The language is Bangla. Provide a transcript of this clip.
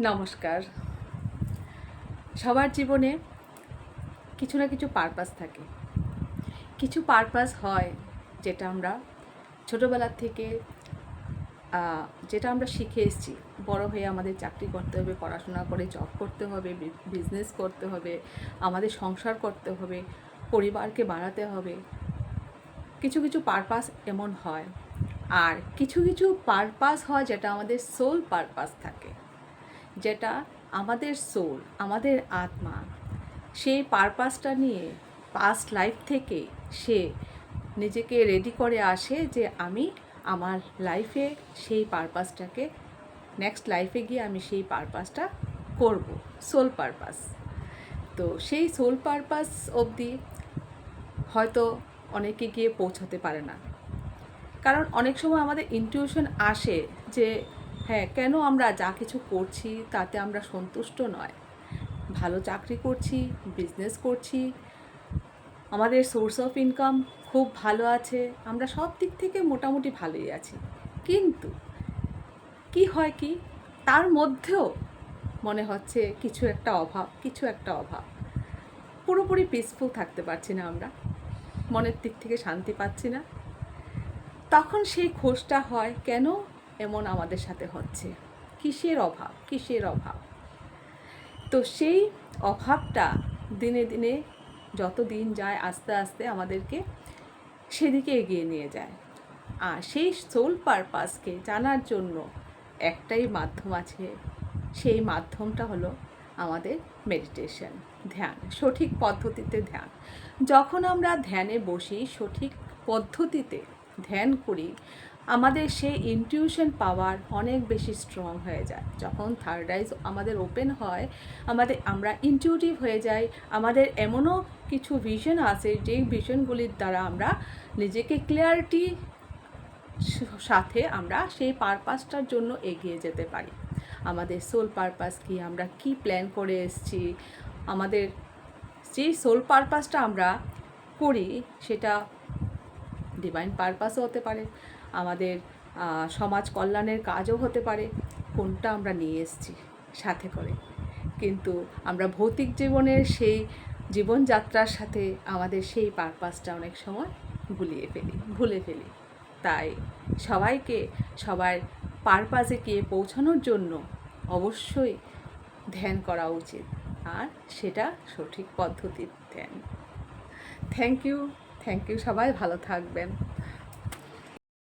নমস্কার। সবার জীবনে কিছু না কিছু পারপাস থাকে। কিছু পারপাস হয় যেটা আমরা ছোটোবেলার থেকে যেটা আমরা শিখে এসেছি। বড় হয়ে আমাদের চাকরি করতে হবে, পড়াশোনা করে জব করতে হবে, বিজনেস করতে হবে, আমাদের সংসার করতে হবে, পরিবারকে বাড়াতে হবে। কিছু কিছু পারপাস এমন হয়। আর কিছু কিছু পারপাস হয় যেটা আমাদের সোল পারপাস থাকে, যেটা আমাদের সোল, আমাদের আত্মা সেই পারপাসটা নিয়ে পাস্ট লাইফ থেকে সে নিজেকে রেডি করে আসে যে আমি আমার লাইফে সেই পারপাসটাকে নেক্সট লাইফে গিয়ে আমি সেই পারপাসটা করব, সোল পারপাস। তো সেই সোল পারপাস অবধি হয়তো অনেকে গিয়ে পৌঁছাতে পারে না, কারণ অনেক সময় আমাদের ইনটিউশন আসে যে হ্যাঁ, কেন আমরা যা কিছু করছি তাতে আমরা সন্তুষ্ট নয়। ভালো চাকরি করছি, বিজনেস করছি, আমাদের সোর্স অফ ইনকাম খুব ভালো আছে, আমরা সব দিক থেকে মোটামুটি ভালোই আছি, কিন্তু কি হয় কি তার মধ্যেও মনে হচ্ছে কিছু একটা অভাব। পুরোপুরি পিসফুল থাকতে পারছি না, আমরা মনের দিক থেকে শান্তি পাচ্ছি না। তখন সেই খোঁজটা হয়, কেন এমন আমাদের সাথে হচ্ছে, কিসের অভাব। তো সেই অভাবটা দিনে দিনে যত দিন যায় আস্তে আস্তে আমাদেরকে সেদিকে এগিয়ে নিয়ে যায়। আর সেই সোল পারপাসকে জানার জন্য একটাই মাধ্যম আছে, সেই মাধ্যমটা হলো আমাদের মেডিটেশন, ধ্যান, সঠিক পদ্ধতিতে ধ্যান। যখন আমরা ধ্যানে বসি, সঠিক পদ্ধতিতে ধ্যান করি, আমাদের সেই ইনটিউশন পাওয়ার অনেক বেশি স্ট্রং হয়ে যায়। যখন থার্ড আইজ আমাদের ওপেন হয়, আমরা ইনটিউটিভ হয়ে যাই। আমাদের এমনও কিছু ভিশন আছে যেই ভিশনগুলির দ্বারা আমরা নিজেকে ক্লিয়ারিটি সাথে আমরা সেই পারপাসটার জন্য এগিয়ে যেতে পারি। আমাদের সোল পারপাস কি, আমরা কি প্ল্যান করে এসেছি, আমাদের যেই সোল পারপাসটা আমরা করি সেটা ডিভাইন পারপাসও হতে পারে, আমাদের সমাজ কল্যাণের কাজও হতে পারে। কোনটা আমরা নিয়ে এসেছি সাথে করে, কিন্তু আমরা ভৌতিক জীবনের সেই জীবনযাত্রার সাথে আমাদের সেই পারপাসটা অনেক সময় ভুলে ফেলি। তাই সবাইকে সবার পারপাসে গিয়ে পৌঁছানোর জন্য অবশ্যই ধ্যান করা উচিত, আর সেটা সঠিক পদ্ধতির ধ্যান। থ্যাংক ইউ, সবাই ভালো থাকবেন।